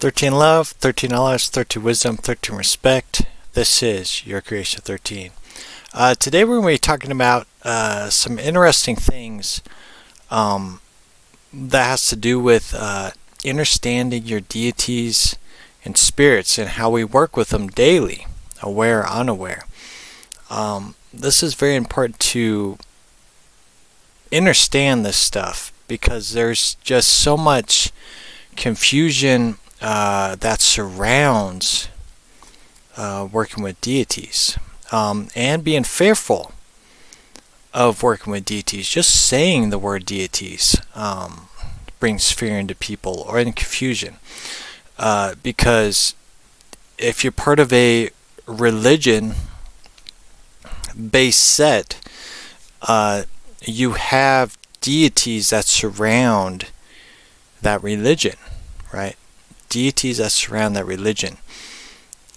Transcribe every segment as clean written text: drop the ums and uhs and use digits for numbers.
13 love, 13 knowledge, 13 wisdom, 13 respect. This is your creation 13. Today we're going to be talking about some interesting things that has to do with understanding your deities and spirits and how we work with them daily, aware or unaware. This is very important to understand this stuff because there's just so much confusion that surrounds working with deities and being fearful of working with deities. Just saying the word deities brings fear into people or in confusion because if you're part of a religion based set, you have deities that surround that religion, right? Deities that surround that religion.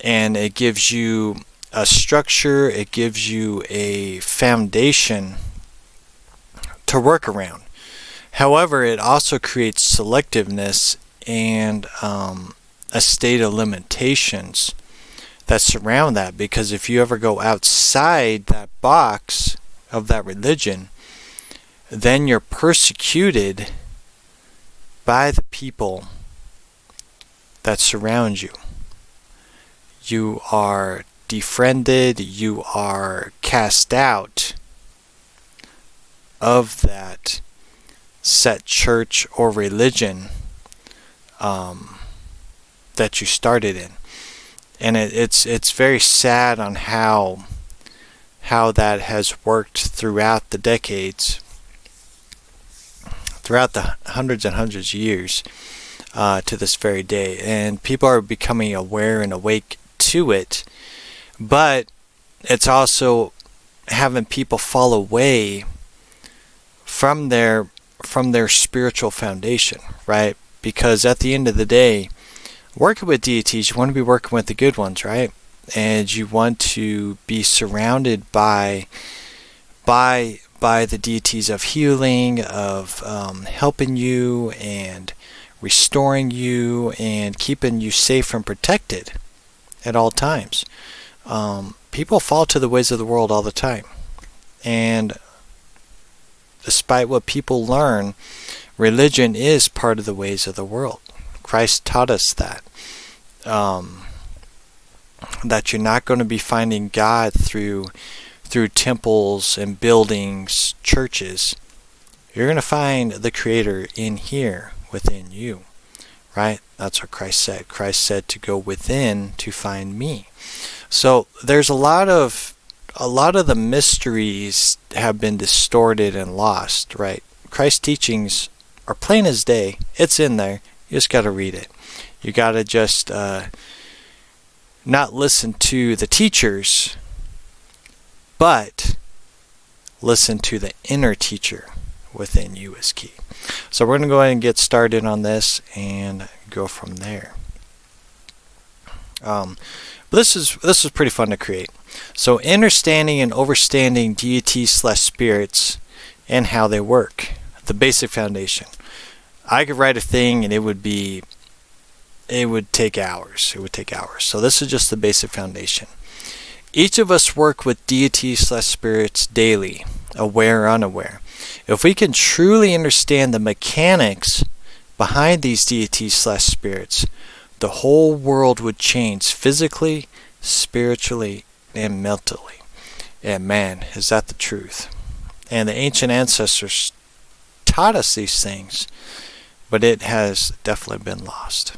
And it gives you a structure, it gives you a foundation to work around. However, it also creates selectiveness and a state of limitations that surround that, because if you ever go outside that box of that religion, then you're persecuted by the people that surround you. You are defriended, you are cast out of that set church or religion that you started in. And it's very sad on how that has worked throughout the decades, throughout the hundreds and hundreds of years to this very day. And people are becoming aware and awake to it, but it's also having people fall away from their spiritual foundation, right? Because at the end of the day, working with deities, you want to be working with the good ones, right? And you want to be surrounded by the deities of healing, of helping you and restoring you and keeping you safe and protected at all times. People fall to the ways of the world all the time. And despite what people learn, religion is part of the ways of the world. Christ taught us that. That you're not going to be finding God through temples and buildings, churches. You're going to find the Creator in here, within you. Right? That's what Christ said. Christ said to go within to find me. So there's a lot of the mysteries have been distorted and lost, right? Christ's teachings are plain as day. It's in there. You just got to read it. You got to just not listen to the teachers, but listen to the inner teacher within you is key. So we're going to go ahead and get started on this and go from there. This is pretty fun to create. So understanding and overstanding deities/spirits and how they work. The basic foundation. I could write a thing and it would take hours. So this is just the basic foundation. Each of us work with deities/spirits daily, aware or unaware. If we can truly understand the mechanics behind these deities/spirits, the whole world would change physically, spiritually, and mentally. And man, is that the truth. And the ancient ancestors taught us these things, but it has definitely been lost.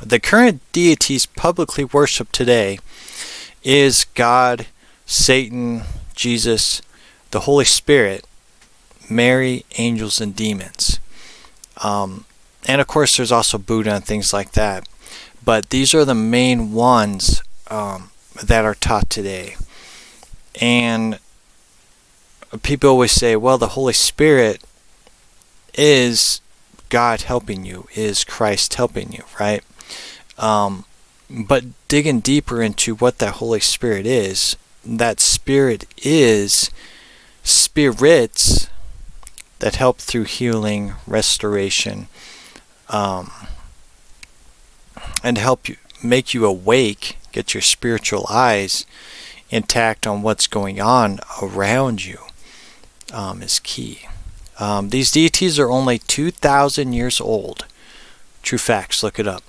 The current deities publicly worshipped today is God, Satan, Jesus, the Holy Spirit, Mary, angels, and demons. And of course there's also Buddha and things like that. But these are the main ones that are taught today. And people always say, well, the Holy Spirit is God helping you, is Christ helping you, right? But digging deeper into what that Holy Spirit is, that Spirit is spirits that help through healing, restoration, and to help you make you awake, get your spiritual eyes intact on what's going on around you, is key. These deities are only 2,000 years old. True facts, look it up.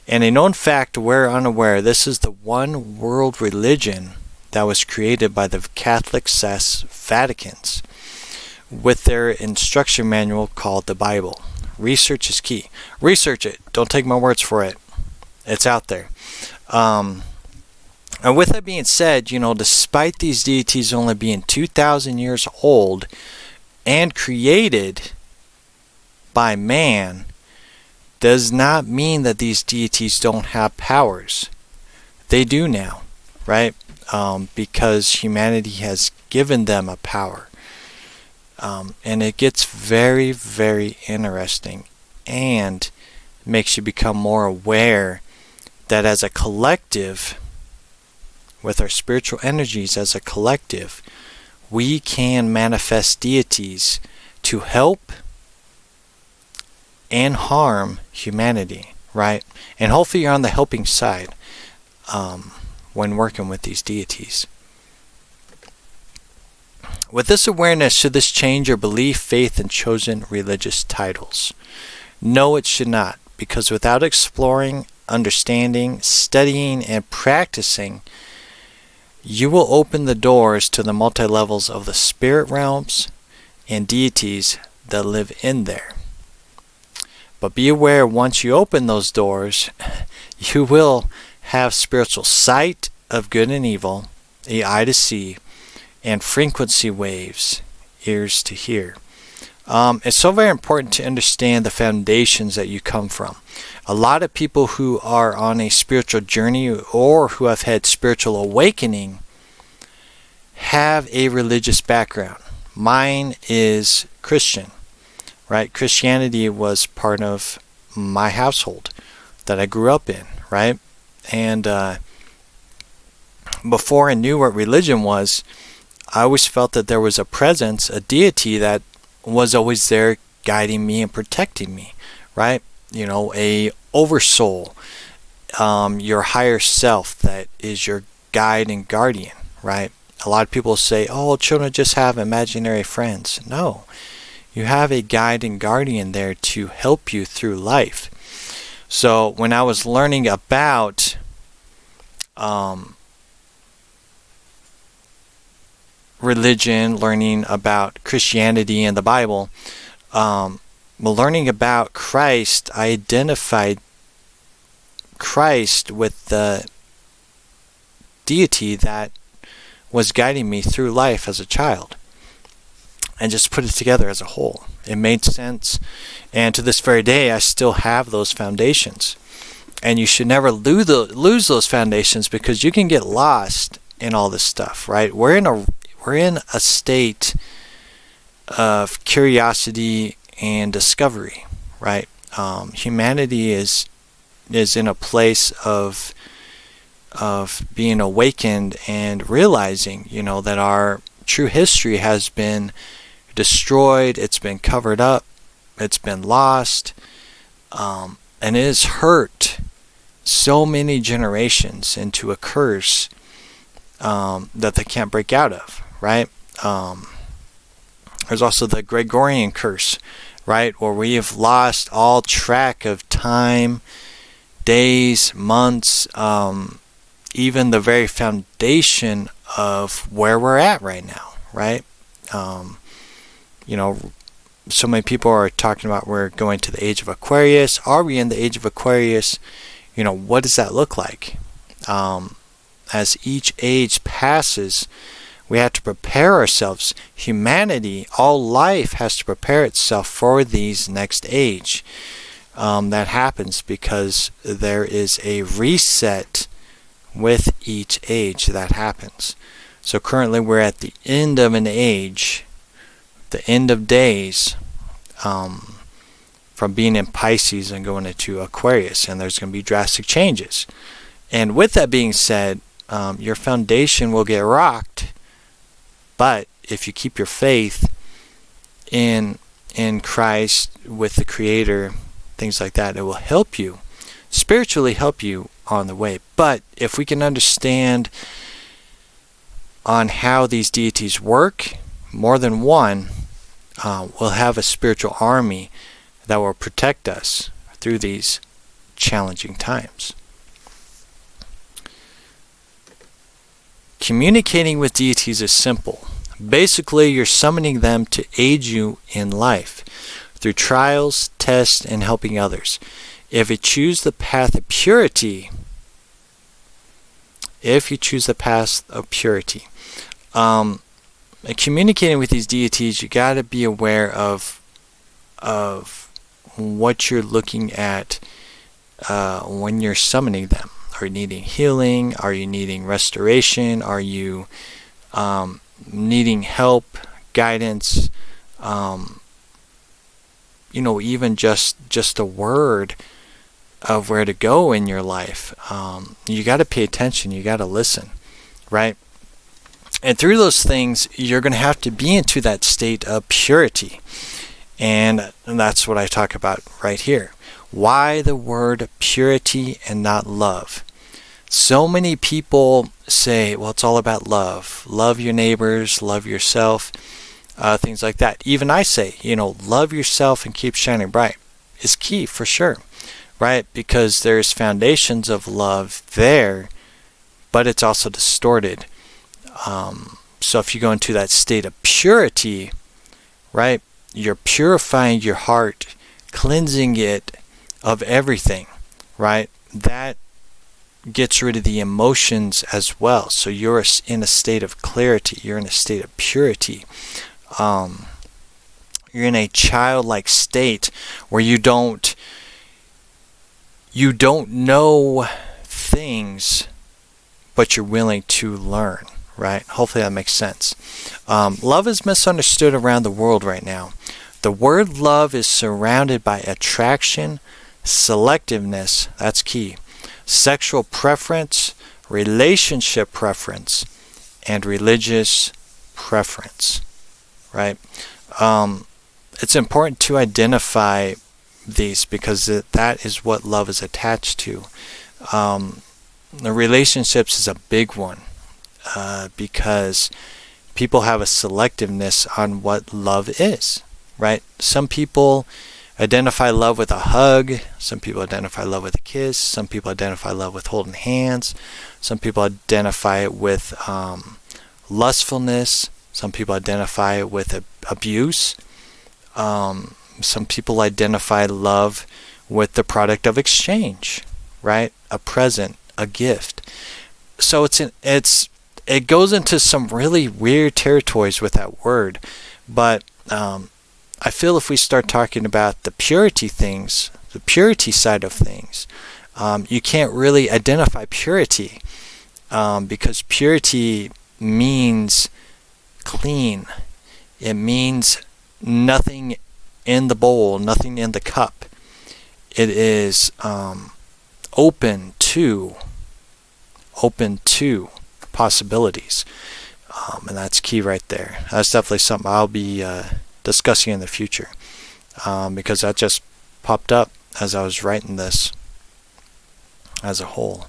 And a known fact, aware or unaware, this is the one world religion that was created by the Catholic Vaticans with their instruction manual called the Bible. Research is key. Research it. Don't take my words for it. It's out there. And with that being said, despite these deities only being 2,000 years old and created by man, does not mean that these deities don't have powers. They do now, right? Because humanity has given them a power. And it gets very, very interesting and makes you become more aware that as a collective, with our spiritual energies as a collective, we can manifest deities to help and harm humanity, right? And hopefully you're on the helping side when working with these deities. With this awareness, should this change your belief, faith, and chosen religious titles? No, it should not, because without exploring, understanding, studying, and practicing, you will open the doors to the multi-levels of the spirit realms and deities that live in there. But be aware, once you open those doors, you will have spiritual sight of good and evil, an eye to see, and frequency waves, ears to hear. It's so very important to understand the foundations that you come from. A lot of people who are on a spiritual journey or who have had spiritual awakening have a religious background. Mine is Christian. Right? Christianity was part of my household that I grew up in, right? And before I knew what religion was, I always felt that there was a presence, a deity that was always there guiding me and protecting me, right? A oversoul, your higher self that is your guide and guardian, right? A lot of people say, oh, children just have imaginary friends. No. You have a guide and guardian there to help you through life. So when I was learning about religion, learning about Christianity and the Bible, learning about Christ, I identified Christ with the deity that was guiding me through life as a child. And just put it together as a whole. It made sense. And to this very day, I still have those foundations. And you should never lose those foundations, because you can get lost in all this stuff, right? We're in a state of curiosity and discovery, right? Humanity is in a place of being awakened and realizing, that our true history has been destroyed, it's been covered up, it's been lost, and it has hurt so many generations into a curse that they can't break out of, right? There's also the Gregorian curse, right, where we have lost all track of time, days, months, even the very foundation of where we're at right now, right? So many people are talking about we're going to the age of Aquarius. Are we in the age of Aquarius? What does that look like? As each age passes, we have to prepare ourselves. Humanity, all life has to prepare itself for these next age. That happens because there is a reset with each age that happens. So currently we're at the end of an age, the end of days, from being in Pisces and going into Aquarius, and there's going to be drastic changes. And with that being said, your foundation will get rocked, but if you keep your faith in Christ, with the Creator, things like that, it will help you spiritually help you on the way. But if we can understand on how these deities work, more than one, we'll have a spiritual army that will protect us through these challenging times. Communicating with deities is simple. Basically, you're summoning them to aid you in life through trials, tests, and helping others. If you choose the path of purity, communicating with these deities, you got to be aware of what you're looking at when you're summoning them. Are you needing healing? Are you needing restoration? Are you needing help, guidance? Even just a word of where to go in your life. You got to pay attention. You got to listen, right? And through those things, you're going to have to be into that state of purity. And that's what I talk about right here. Why the word purity and not love? So many people say, well, it's all about love. Love your neighbors, love yourself, things like that. Even I say, love yourself and keep shining bright is key for sure, right? Because there's foundations of love there, but it's also distorted. So if you go into that state of purity, right, you're purifying your heart, cleansing it of everything, right? That gets rid of the emotions as well. So you're in a state of clarity. You're in a state of purity. You're in a childlike state where you don't know things, but you're willing to learn, right? Hopefully that makes sense. Love is misunderstood around the world right now. The word love is surrounded by attraction, selectiveness, that's key, sexual preference, relationship preference, and religious preference, right? It's important to identify these because that is what love is attached to. The relationships is a big one because people have a selectiveness on what love is, right? Some people identify love with a hug. Some people identify love with a kiss. Some people identify love with holding hands. Some people identify it with lustfulness. Some people identify it with abuse. Some people identify love with the product of exchange, right? A present, a gift. So it goes into some really weird territories with that word, but I feel if we start talking about the purity things, the purity side of things, you can't really identify purity because purity means clean. It means nothing in the bowl, nothing in the cup. It is open to possibilities, and that's key right there. That's definitely something I'll be discussing in the future because that just popped up as I was writing this as a whole.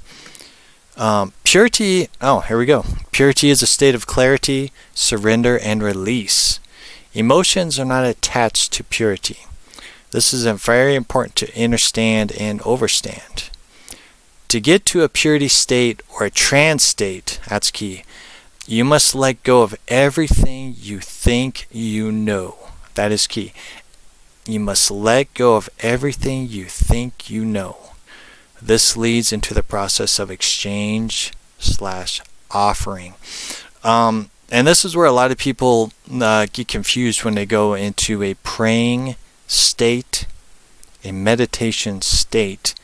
Purity, here we go. Purity is a state of clarity, surrender, and release. Emotions are not attached to purity. This is very important to understand and overstand. To get to a purity state or a trance state, that's key, you must let go of everything you think you know. That is key. You must let go of everything you think you know. This leads into the process of exchange/offering. And this is where a lot of people get confused when they go into a praying state, a meditation state,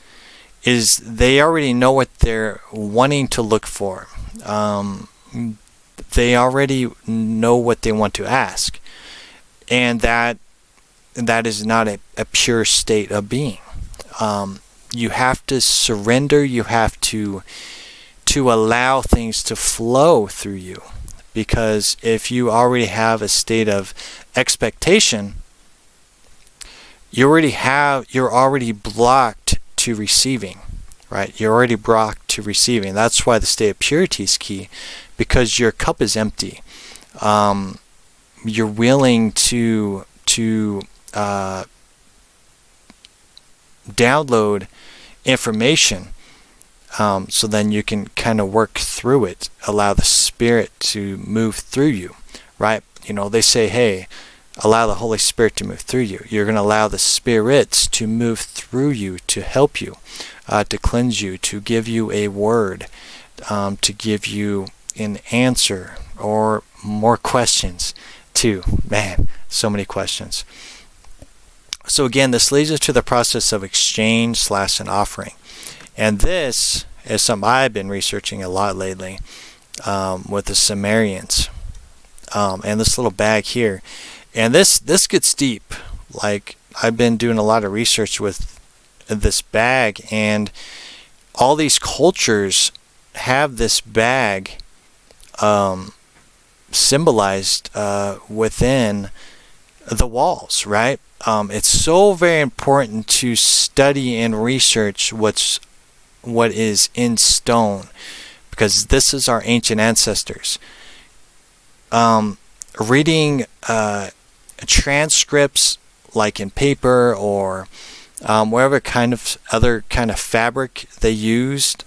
is they already know what they're wanting to look for. They already know what they want to ask. And that is not a pure state of being. You have to surrender. You have to allow things to flow through you. Because if you already have a state of expectation, you're already blocked to receiving. right? You're already brought to receiving. That's why the state of purity is key, because your cup is empty. You're willing to download information, so then you can kind of work through it, allow the Spirit to move through you, right? They say, hey, allow the Holy Spirit to move through you. You're going to allow the spirits to move through you to help you, to cleanse you, to give you a word, to give you an answer or more questions too. Man, so many questions. So again, this leads us to the process of exchange / an offering. And this is something I've been researching a lot lately, with the Sumerians, and this little bag here. And this gets deep. Like, I've been doing a lot of research with this bag, and all these cultures have this bag symbolized within the walls, right? It's so very important to study and research what is in stone, because this is our ancient ancestors. Reading transcripts, like in paper or whatever kind of other kind of fabric they used,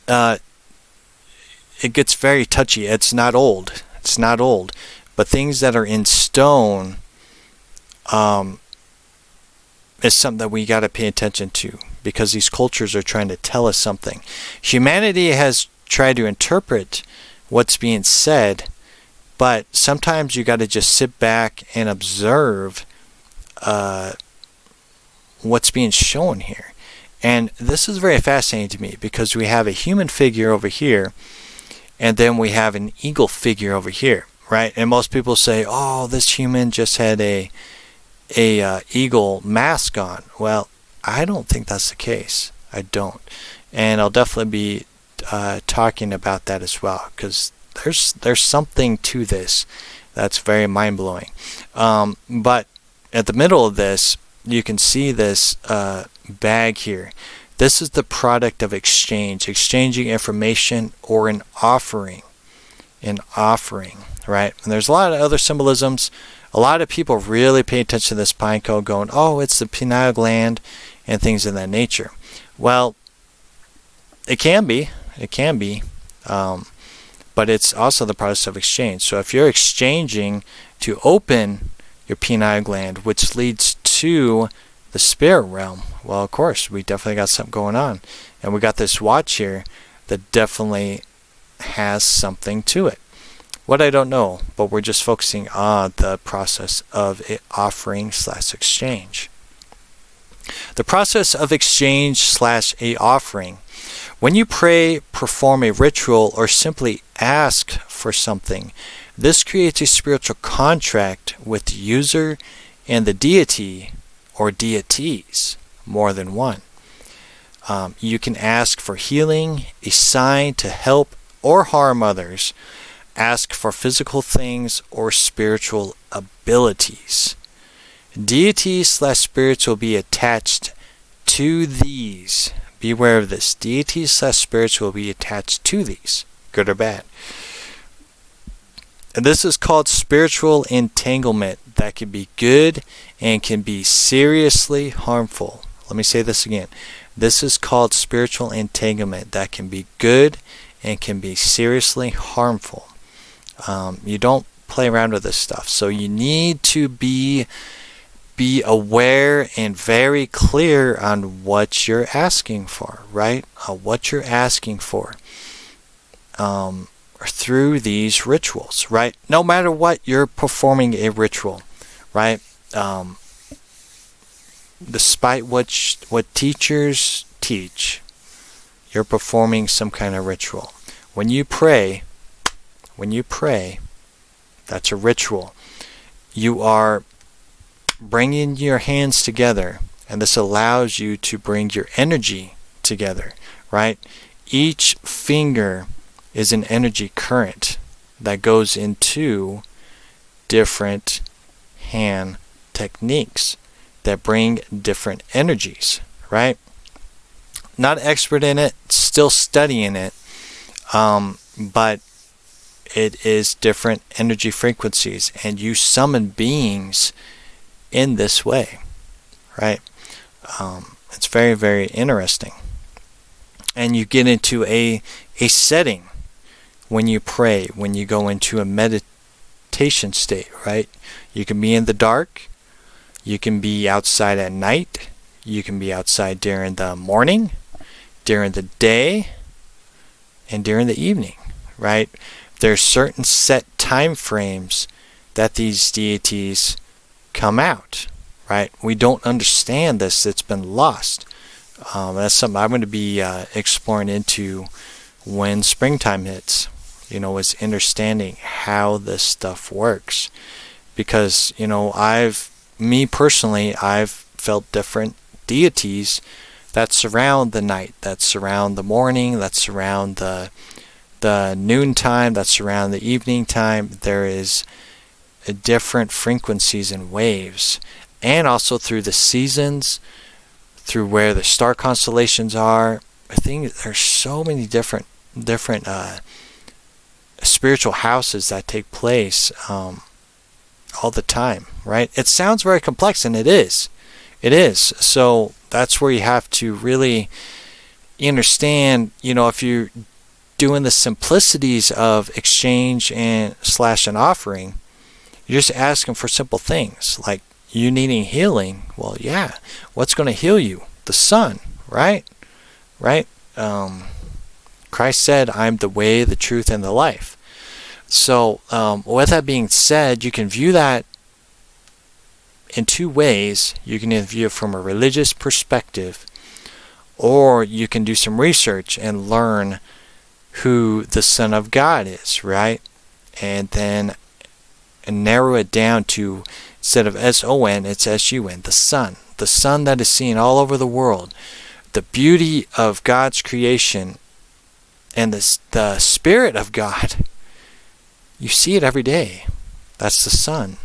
it gets very touchy. It's not old, but things that are in stone is something that we got to pay attention to, because these cultures are trying to tell us something. Humanity has tried to interpret what's being said, but sometimes you got to just sit back and observe what's being shown here. And this is very fascinating to me, because we have a human figure over here, and then we have an eagle figure over here, right? And most people say, oh, this human just had a eagle mask on. Well, I don't think that's the case. I don't. And I'll definitely be talking about that as well, because there's something to this that's very mind-blowing. But at the middle of this, you can see this bag here. This is the product of exchange, exchanging information, or an offering, right? And there's a lot of other symbolisms. A lot of people really pay attention to this pine cone, going, oh, it's the pineal gland and things of that nature. Well, it can be, but it's also the process of exchange. So if you're exchanging to open your pineal gland, which leads to the spirit realm, well, of course, we definitely got something going on. And we got this watch here that definitely has something to it. What, I don't know, but we're just focusing on the process of offering / exchange. The process of exchange / a offering. When you pray, perform a ritual, or simply ask for something, this creates a spiritual contract with the user and the deity or deities, more than one. You can ask for healing, a sign to help or harm others, ask for physical things or spiritual abilities. Deities / spirits will be attached to these. Be aware of this. Deities / spirits will be attached to these, good or bad. And this is called spiritual entanglement that can be good and can be seriously harmful. Let me say this again. This is called spiritual entanglement that can be good and can be seriously harmful. You don't play around with this stuff. So you need to be aware and very clear on what you're asking for, right? What you're asking for through these rituals, right? No matter what, you're performing a ritual, right? Despite what teachers teach, you're performing some kind of ritual. When you pray, that's a ritual. You are bringing your hands together, and this allows you to bring your energy together, right? Each finger is an energy current that goes into different hand techniques that bring different energies, right? Not expert in it, still studying it, but it is different energy frequencies, and you summon beings in this way, right? It's very, very interesting. And you get into a setting when you pray, when you go into a meditation state, right? You can be in the dark, you can be outside at night, you can be outside during the morning, during the day, and during the evening, right? There's certain set time frames that these deities come out, right? We don't understand this. It's been lost. That's something I'm going to be exploring into when springtime hits, is understanding how this stuff works. Because, me personally, I've felt different deities that surround the night, that surround the morning, that surround the noontime, that surround the evening time. There is different frequencies and waves, and also through the seasons, through where the star constellations are. I think there's so many different spiritual houses that take place all the time, right? It sounds very complex, and it is. So that's where you have to really understand, if you're doing the simplicities of exchange and / an offering, you're just asking for simple things like you needing healing. Well, yeah, what's going to heal you? The sun, right? Christ said, "I'm the way, the truth, and the life." So with that being said, you can view that in two ways. You can either view it from a religious perspective, or you can do some research and learn who the Son of God is, right? And then narrow it down to, instead of S-O-N, it's S-U-N, the sun that is seen all over the world. The beauty of God's creation and the Spirit of God. You see it every day. That's the sun.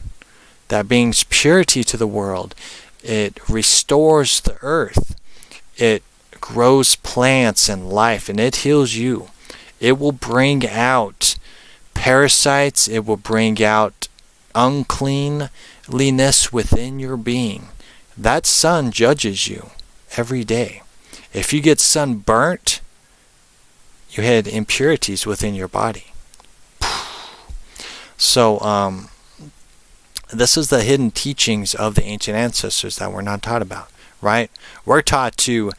That brings purity to the world. It restores the earth. It grows plants and life, and it heals you. It will bring out parasites. It will bring out uncleanliness within your being. That sun judges you every day. If you get sunburnt, you had impurities within your body. So this is the hidden teachings of the ancient ancestors that we're not taught about, right? We're taught that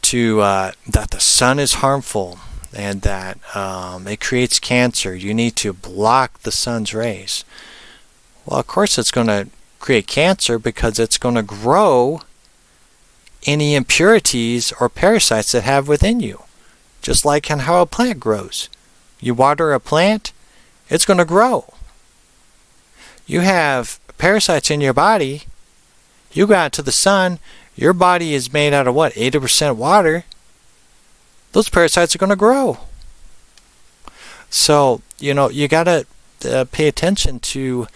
the sun is harmful and that it creates cancer. You need to block the sun's rays. Well, of course it's going to create cancer because it's going to grow any impurities or parasites that have within you. Just like in how a plant grows. You water a plant, it's going to grow. You have parasites in your body, you go out to the sun, your body is made out of what, 80% water. Those parasites are going to grow. So, you got to pay attention to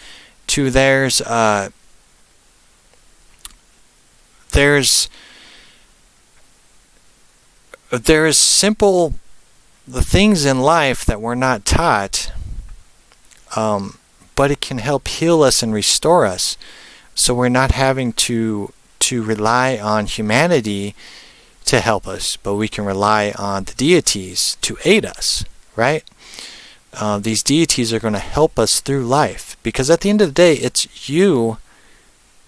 there's simple the things in life that we're not taught, but it can help heal us and restore us, so we're not having to rely on humanity to help us, but we can rely on the deities to aid us, right? These deities are going to help us through life, because at the end of the day, it's you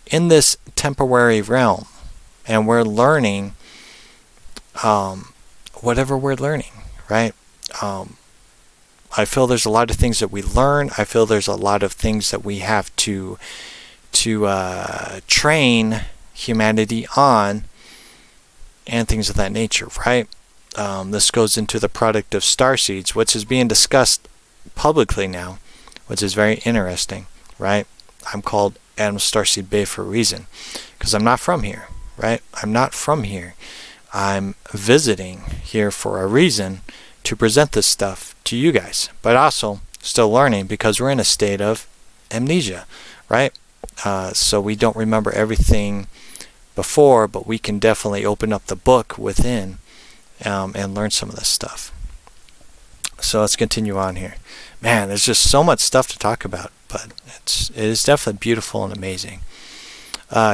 in this temporary realm, and we're learning whatever we're learning, right? I feel there's a lot of things that we learn. I feel there's a lot of things that we have to train humanity on, and things of that nature, right? This goes into the product of starseeds, which is being discussed publicly now, which is very interesting, right? I'm called Adam Starseed Bey for a reason, because I'm not from here, right? I'm not from here. I'm visiting here for a reason, to present this stuff to you guys, but also still learning, because we're in a state of amnesia, right? So we don't remember everything before, but we can definitely open up the book within and learn some of this stuff. So let's continue on here. Man, there's just so much stuff to talk about, but it is definitely beautiful and amazing.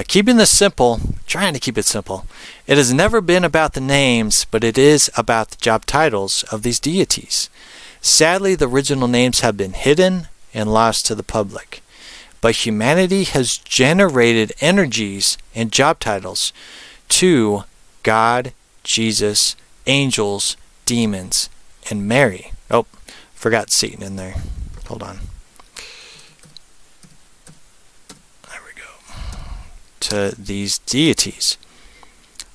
Keeping this simple, trying to keep it simple. It has never been about the names, but it is about the job titles of these deities. Sadly, the original names have been hidden and lost to the public. But humanity has generated energies and job titles to God, Jesus, angels, demons, and Mary. Oh, forgot Satan in there. Hold on. There we go. To these deities.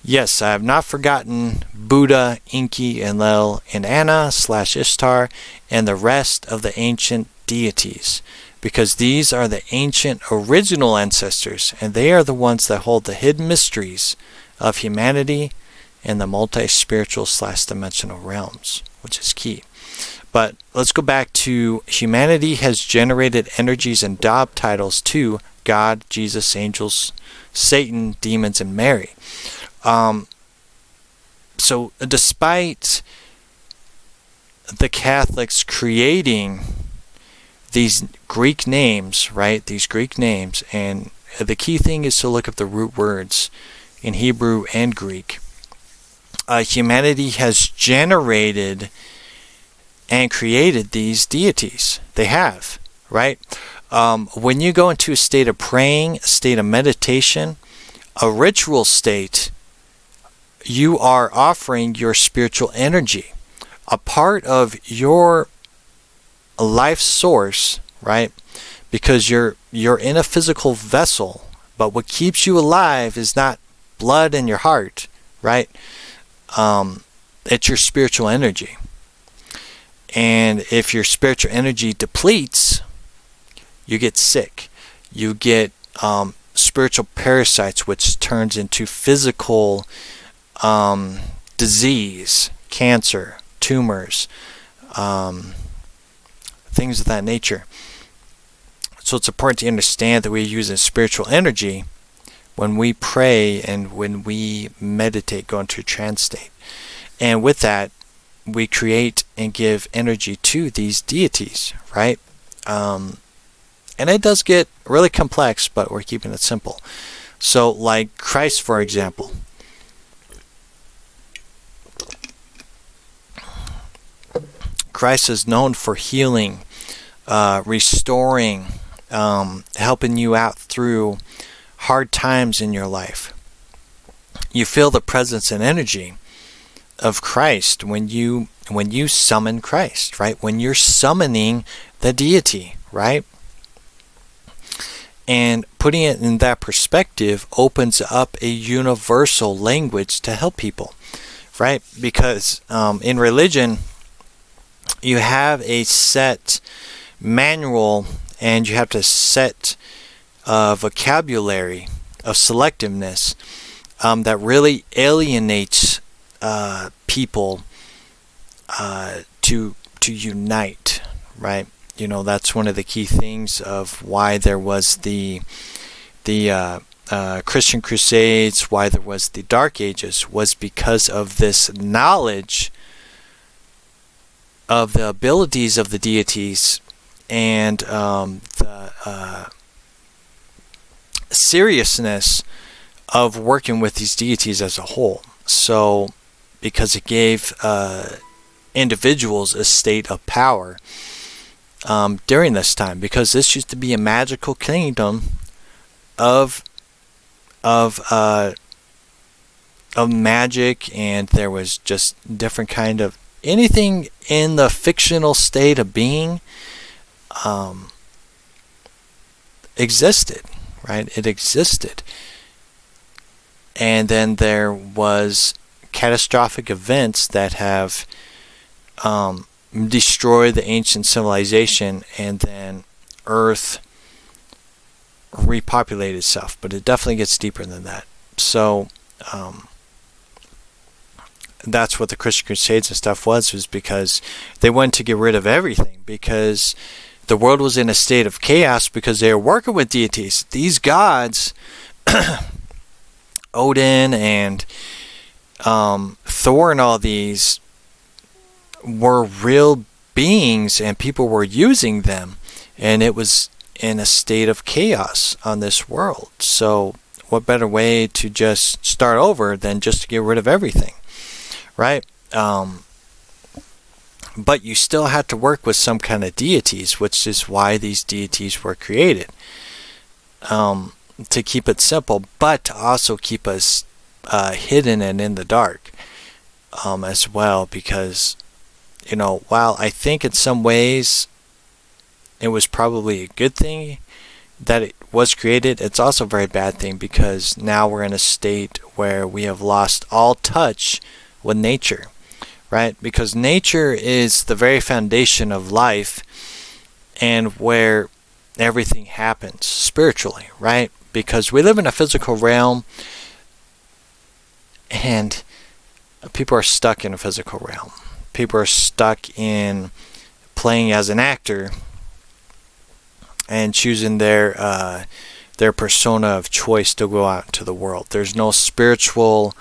Yes, I have not forgotten Buddha, Enki, Enlil, and Anna/Ishtar, and the rest of the ancient deities, because these are the ancient original ancestors, and they are the ones that hold the hidden mysteries of humanity and the multi-spiritual/dimensional realms, which is key. But let's go back to humanity has generated energies and job titles to God, Jesus, angels, Satan, demons, and Mary. So despite the Catholics creating these Greek names, right? These Greek names, and the key thing is to look up the root words in Hebrew and Greek. Humanity has generated and created these deities. They have, right? When you go into a state of praying, a state of meditation, a ritual state, you are offering your spiritual energy. A part of your life source, right? Because you're in a physical vessel, but what keeps you alive is not blood in your heart, right? It's your spiritual energy. And if your spiritual energy depletes, you get sick. You get spiritual parasites, which turns into physical disease, cancer, tumors, things of that nature. So it's important to understand that we're using spiritual energy when we pray and when we meditate, go into a trance state. And with that, we create and give energy to these deities, right? And it does get really complex, but we're keeping it simple. So like Christ, for example. Christ is known for healing, restoring, helping you out through hard times in your life. You feel the presence and energy of Christ when you summon Christ, right? When you're summoning the deity, right? And putting it in that perspective opens up a universal language to help people, right? Because in religion, you have a set manual and you have to set vocabulary of selectiveness that really alienates people to unite, right? You know, that's one of the key things of why there was the Christian Crusades, why there was the Dark Ages, was because of this knowledge of the abilities of the deities and the seriousness of working with these deities as a whole. So, because it gave individuals a state of power during this time, because this used to be a magical kingdom of magic, and there was just different kind of anything in the fictional state of being existed, right? It existed. And then there was catastrophic events that have destroyed the ancient civilization, and then Earth repopulated itself. But it definitely gets deeper than that. So that's what the Christian Crusades and stuff was because they wanted to get rid of everything, because the world was in a state of chaos because they were working with deities. These gods Odin and Thor and all these were real beings, and people were using them, and it was in a state of chaos on this world. So what better way to just start over than just to get rid of everything, right? But you still had to work with some kind of deities, which is why these deities were created, to keep it simple, but to also keep us hidden and in the dark as well. Because, while I think in some ways it was probably a good thing that it was created, it's also a very bad thing, because now we're in a state where we have lost all touch with nature, right? Because nature is the very foundation of life and where everything happens spiritually, right? Because we live in a physical realm, and people are stuck in a physical realm. People are stuck in playing as an actor and choosing their persona of choice to go out into the world. There's no spiritual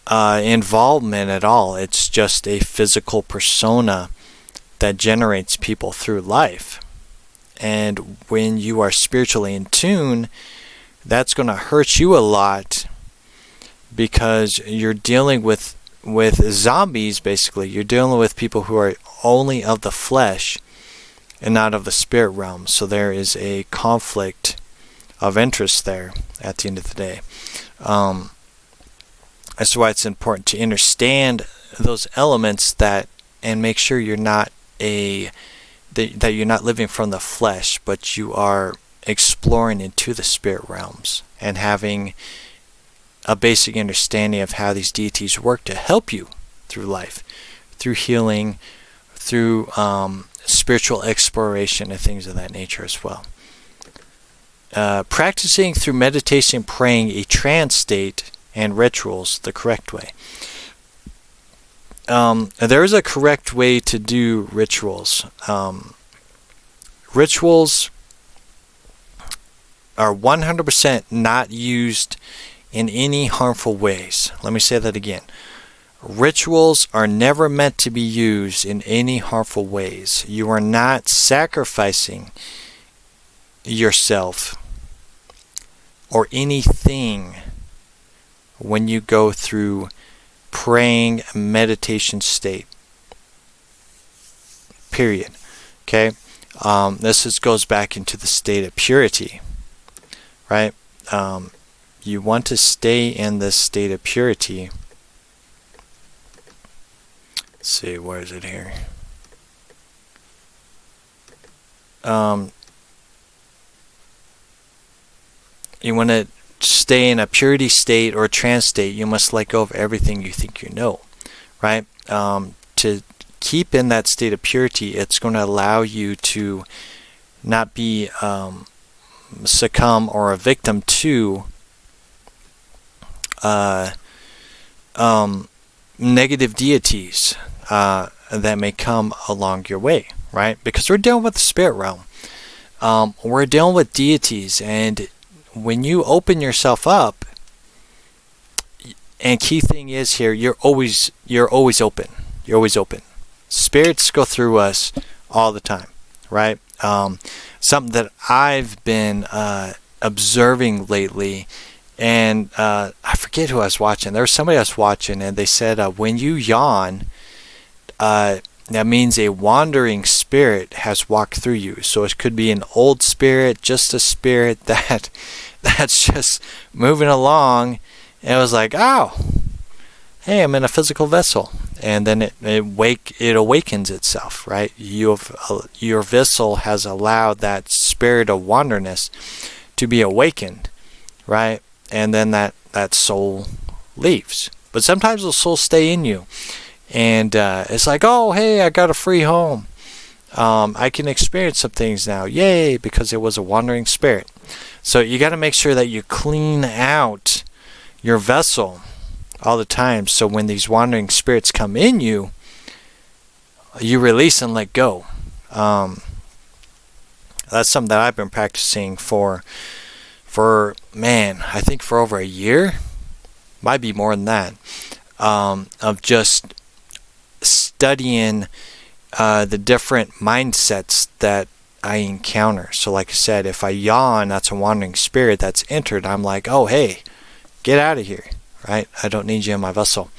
involvement at all. It's just a physical persona that generates people through life. And when you are spiritually in tune, that's going to hurt you a lot, because you're dealing with zombies, basically. You're dealing with people who are only of the flesh and not of the spirit realm. So there is a conflict of interest there at the end of the day. That's why it's important to understand those elements and make sure you're not that you're not living from the flesh, but you are exploring into the spirit realms and having a basic understanding of how these deities work to help you through life, through healing, through spiritual exploration and things of that nature as well. Practicing through meditation, praying, a trance state, and rituals the correct way. There is a correct way to do rituals. Rituals are 100% not used in any harmful ways. Let me say that again. Rituals are never meant to be used in any harmful ways. You are not sacrificing yourself or anything when you go through praying meditation state. Period. Okay? This goes back into the state of purity, right? You want to stay in this state of purity. Let's see, where is it here? You want to stay in a purity state or trance state. You must let go of everything you think you know, right? To keep in that state of purity, it's going to allow you to not be succumb or a victim to negative deities that may come along your way, right? Because we're dealing with the spirit realm. We're dealing with deities, and when you open yourself up, and key thing is here, you're always open. You're always open. Spirits go through us all the time, right? Something that I've been observing lately, and I forget who I was watching. There was somebody I was watching, and they said when you yawn, that means a wandering spirit has walked through you. So it could be an old spirit, just a spirit that's just moving along. And it was like, oh, hey, I'm in a physical vessel. And then it awakens itself, right? Your vessel has allowed that spirit of wanderness to be awakened, right? And then that soul leaves. But sometimes the soul stay in you. And it's like, oh, hey, I got a free home. I can experience some things now. Yay, because it was a wandering spirit. So you got to make sure that you clean out your vessel all the time. So when these wandering spirits come in you, you release and let go. That's something that I've been practicing for I think for over a year. might be more than that, of just studying the different mindsets that I encounter. So like I said, if I yawn, that's a wandering spirit that's entered. I'm like, oh, hey, get out of here, right? I don't need you in my vessel.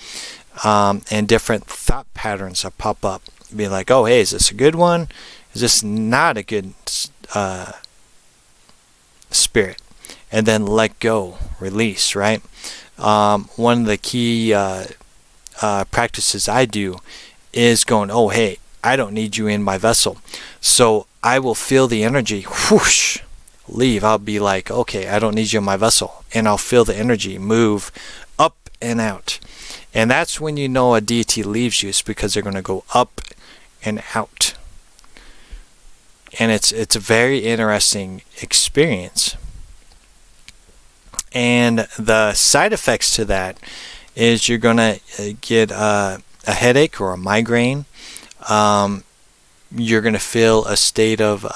And different thought patterns that pop up. Be like, oh, hey, is this a good one? Is this not a good spirit? And then let go, release, right? One of the key practices I do is going, oh, hey, I don't need you in my vessel. So I will feel the energy, whoosh, leave. I'll be like, okay, I don't need you in my vessel. And I'll feel the energy move up and out. And that's when you know a deity leaves you. It's because they're going to go up and out. And it's a very interesting experience. And the side effects to that is you're going to get a headache or a migraine. You're going to feel a state of,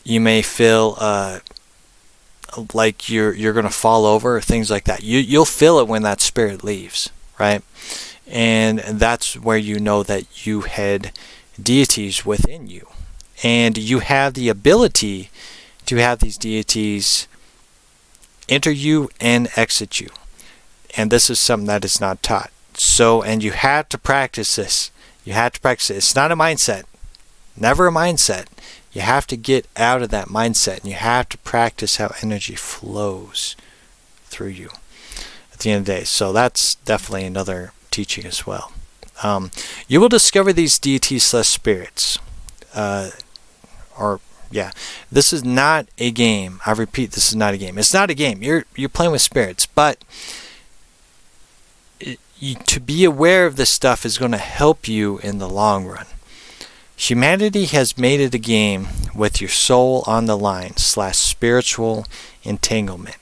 you may feel like you're going to fall over, things like that. You'll feel it when that spirit leaves, right? And that's where you know that you had deities within you. And you have the ability to have these deities enter you and exit you. And this is something that is not taught. So, and you have to practice this. You have to practice it. It's not a mindset. Never a mindset. You have to get out of that mindset, and you have to practice how energy flows through you at the end of the day. So that's definitely another teaching as well. You will discover these deities/spirits. This is not a game. I repeat, this is not a game. It's not a game. You're playing with spirits, but to be aware of this stuff is going to help you in the long run. Humanity has made it a game with your soul on the line / spiritual entanglement.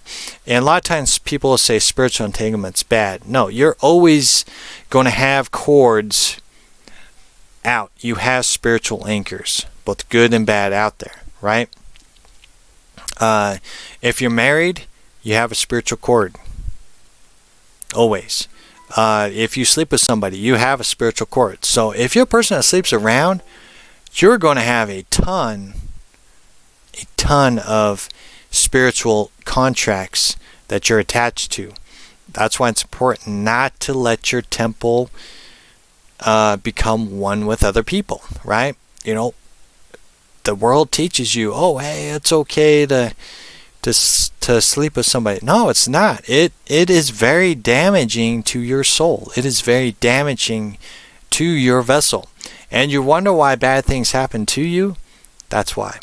And a lot of times people will say spiritual entanglement's bad. No, you're always going to have cords out. You have spiritual anchors, both good and bad, out there, right? If you're married, you have a spiritual cord. Always. If you sleep with somebody, you have a spiritual cord. So if you're a person that sleeps around, you're going to have a ton of spiritual contracts that you're attached to. That's why it's important not to let your temple become one with other people, right? You know, the world teaches you, oh, hey, it's okay to sleep with somebody. No, it's not. It is very damaging to your soul. It is very damaging to your vessel. And you wonder why bad things happen to you? That's why.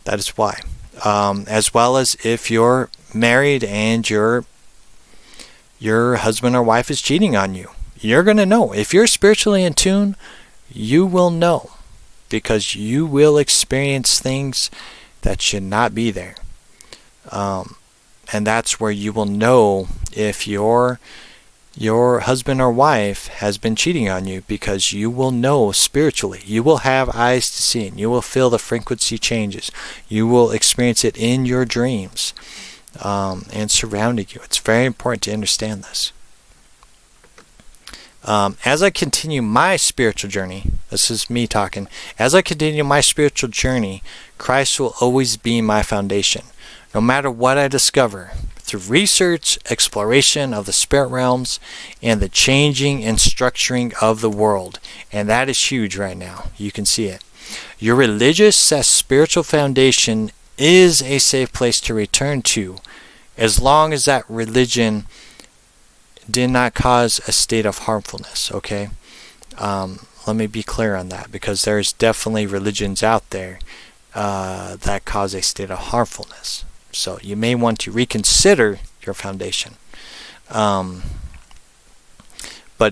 That is why. As well as if you're married and your husband or wife is cheating on you. You're going to know. If you're spiritually in tune, you will know. Because you will experience things that should not be there. And that's where you will know if your husband or wife has been cheating on you, because you will know spiritually. You will have eyes to see, and you will feel the frequency changes. You will experience it in your dreams and surrounding you. It's very important to understand this. As I continue my spiritual journey, this is me talking, as I continue my spiritual journey, Christ will always be my foundation. No matter what I discover, through research, exploration of the spirit realms, and the changing and structuring of the world. And that is huge right now. You can see it. Your religious / spiritual foundation is a safe place to return to, as long as that religion did not cause a state of harmfulness, okay? Let me be clear on that, because there's definitely religions out there that cause a state of harmfulness. So you may want to reconsider your foundation. But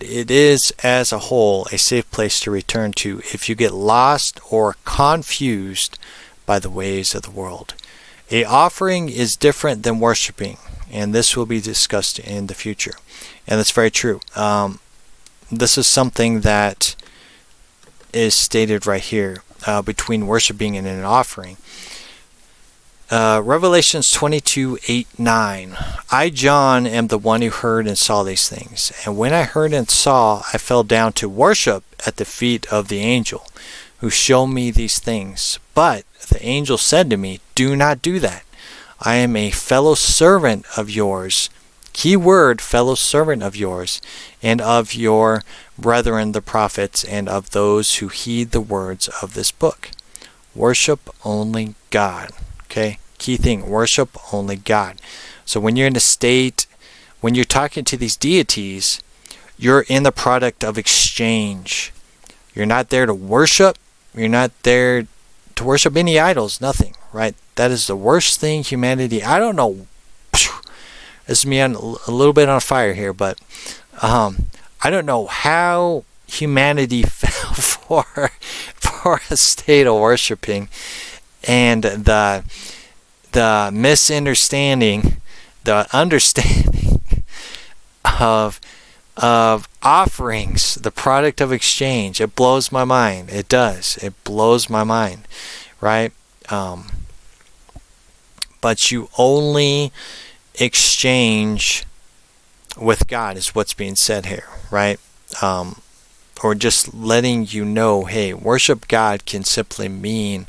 it is, as a whole, a safe place to return to if you get lost or confused by the ways of the world. A offering is different than worshiping, and this will be discussed in the future. And that's very true. This is something that is stated right here between worshiping and an offering. Revelations 22:8-9. I, John, am the one who heard and saw these things. And when I heard and saw, I fell down to worship at the feet of the angel who showed me these things. But the angel said to me, do not do that. I am a fellow servant of yours. Key word, fellow servant of yours, and of your brethren the prophets, and of those who heed the words of this book. Worship only God. Okay, key thing, worship only God. So when you're in a state, when you're talking to these deities, you're in the product of exchange. You're not there to worship. You're not there to worship any idols, nothing, right? That is the worst thing humanity, I don't know, this is me on a little bit on fire here, but I don't know how humanity fell for a state of worshiping, and the misunderstanding, the understanding of offerings, the product of exchange. It blows my mind. It does. It blows my mind, right? But you only exchange with God is what's being said here, right? Or just letting you know, hey, worship God can simply mean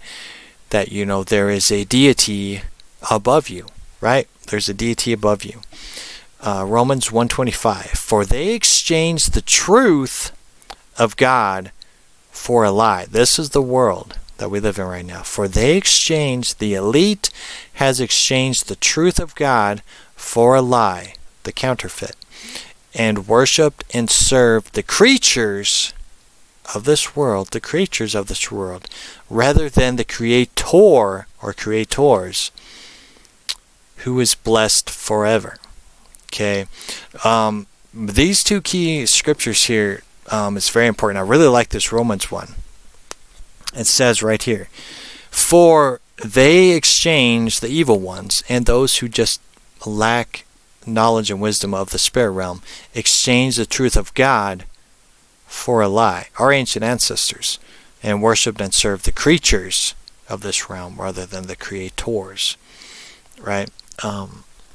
that, you know, there is a deity above you, right? There's a deity above you. Romans 1:25, for they exchanged the truth of God for a lie. This is the world that we live in right now. For they exchanged, the elite has exchanged the truth of God for a lie, the counterfeit, and worshipped and served the creatures of this world, rather than the Creator or creators, who is blessed forever. Okay, these two key scriptures here is very important. I really like this Romans one. It says right here, for they exchange the evil ones and those who just lack knowledge and wisdom of the spirit realm, exchange the truth of God for a lie, our ancient ancestors, and worshipped and served the creatures of this realm rather than the creators, right?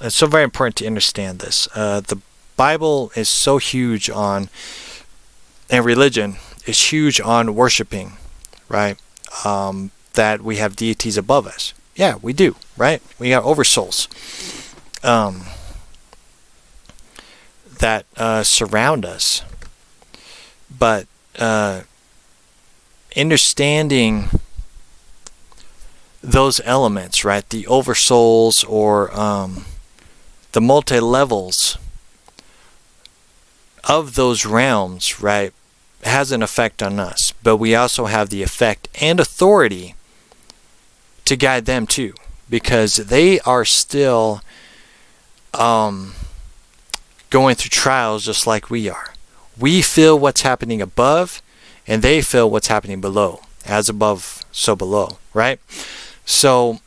It's so very important to understand this. The Bible is so huge on, and religion is huge on worshiping, right? That we have deities above us. Yeah, we do, right? We got oversouls that surround us. But understanding those elements, right? The oversouls or the multi-levels of those realms, right, has an effect on us. But we also have the effect and authority to guide them too, because they are still going through trials just like we are. We feel what's happening above, and they feel what's happening below. As above, so below, right? So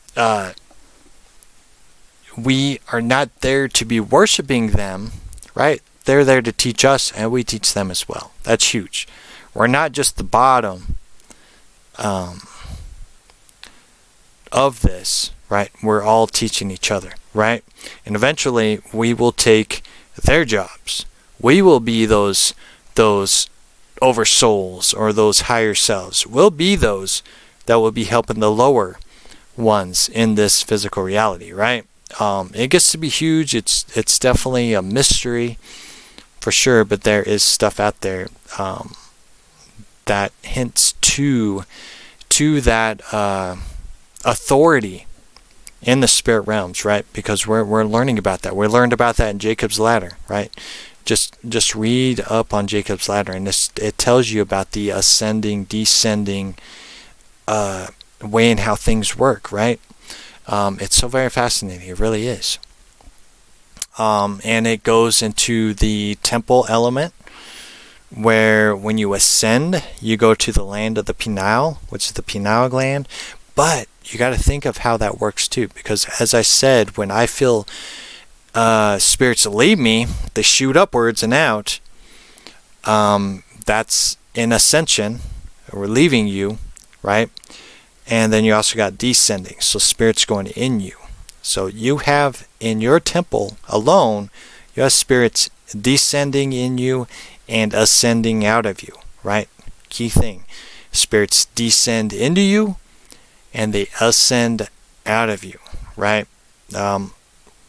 we are not there to be worshiping them, right? They're there to teach us, and we teach them as well. That's huge. We're not just the bottom of this, right? We're all teaching each other, right? And eventually, we will take their jobs. We will be those oversouls or those higher selves. We'll be those that will be helping the lower ones in this physical reality, right? It gets to be huge. It's definitely a mystery for sure, but there is stuff out there that hints to that authority in the spirit realms, right? Because we're learning about that. We learned about that in Jacob's Ladder, right? Just read up on Jacob's Ladder, and it tells you about the ascending, descending way in how things work, right? It's so very fascinating. It really is. And it goes into the temple element, where when you ascend, you go to the land of the pineal, which is the pineal gland. But you got to think of how that works too, because as I said, when I feel spirits leave me, they shoot upwards and out. That's an ascension. We're leaving you, right? And then you also got descending, so spirits going in you. So you have in your temple alone, you have spirits descending in you and ascending out of you, right? Key thing. Spirits descend into you and they ascend out of you, right?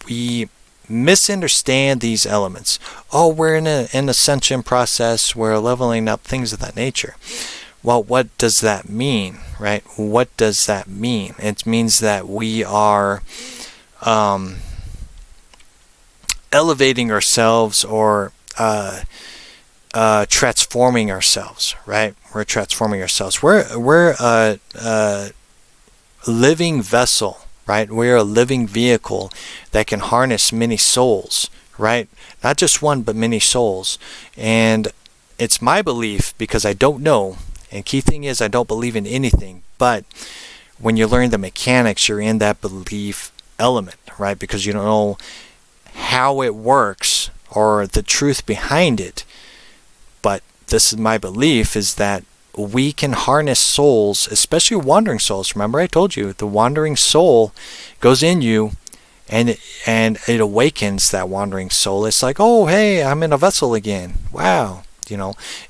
We misunderstand these elements. Oh, we're in an ascension process, we're leveling up, things of that nature. Well, what does that mean, right? What does that mean? It means that we are elevating ourselves or transforming ourselves, right? We're transforming ourselves. We're a living vessel, right? We're a living vehicle that can harness many souls, right? Not just one, but many souls. And it's my belief, because I don't know, and key thing is I don't believe in anything, but when you learn the mechanics, you're in that belief element, right? Because you don't know how it works or the truth behind it. But this is my belief, is that we can harness souls, especially wandering souls. Remember I told you, the wandering soul goes in you and it awakens that wandering soul. It's like, oh, hey, I'm in a vessel again. Wow.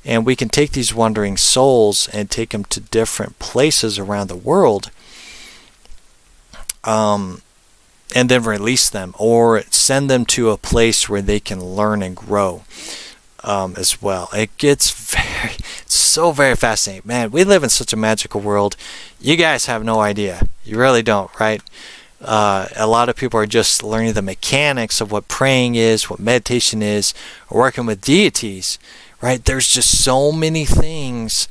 And we can take these wandering souls and take them to different places around the world, and then release them or send them to a place where they can learn and grow as well. It gets so very fascinating. Man, we live in such a magical world. You guys have no idea. You really don't, right? A lot of people are just learning the mechanics of what praying is, what meditation is, or working with deities. Right? There's just so many things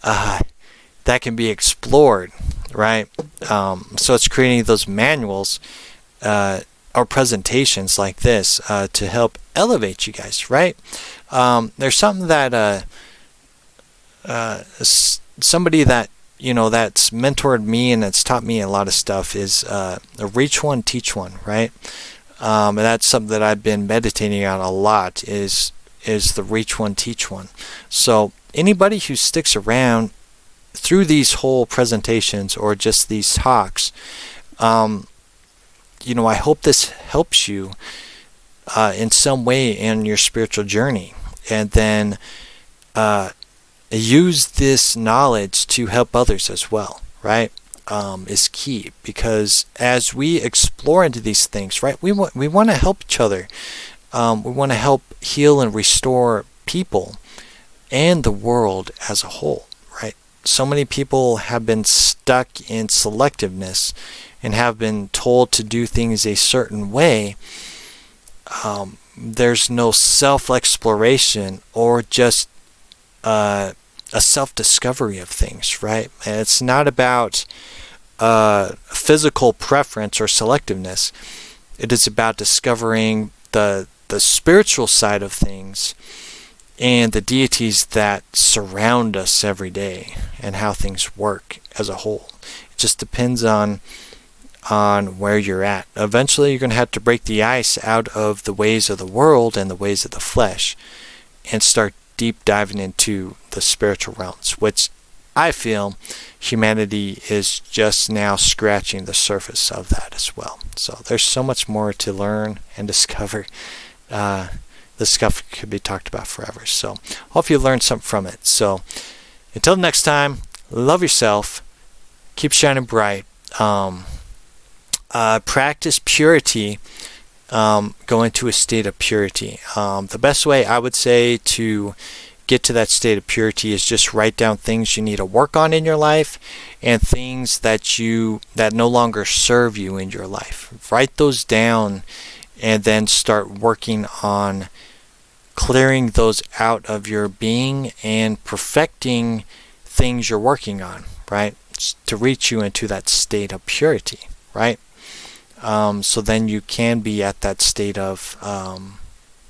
that can be explored, right? So it's creating those manuals or presentations like this to help elevate you guys, right? There's something that somebody that that's mentored me and that's taught me a lot of stuff is reach one, teach one, right? And that's something that I've been meditating on a lot, is the reach one, teach one. So anybody who sticks around through these whole presentations or just these talks, I hope this helps you in some way in your spiritual journey, and then use this knowledge to help others as well, right? Is key, because as we explore into these things, right, we want to help each other. We want to help heal and restore people and the world as a whole, right? So many people have been stuck in selectiveness and have been told to do things a certain way. There's no self-exploration or just a self-discovery of things, right? And it's not about physical preference or selectiveness. It is about discovering the spiritual side of things and the deities that surround us every day and how things work as a whole. It just depends on where you're at. Eventually you're going to have to break the ice out of the ways of the world and the ways of the flesh and start deep diving into the spiritual realms, which I feel humanity is just now scratching the surface of that as well. So there's so much more to learn and discover. This stuff could be talked about forever. So hope you learned something from it. So until next time, love yourself, keep shining bright, practice purity, go into a state of purity. The best way I would say to get to that state of purity is just write down things you need to work on in your life and things that no longer serve you in your life. Write those down and then start working on clearing those out of your being and perfecting things you're working on, right? To reach you into that state of purity, right? So then you can be at that state of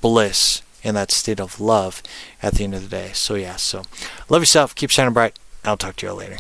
bliss and that state of love at the end of the day. So yeah, so love yourself, keep shining bright. I'll talk to you all later.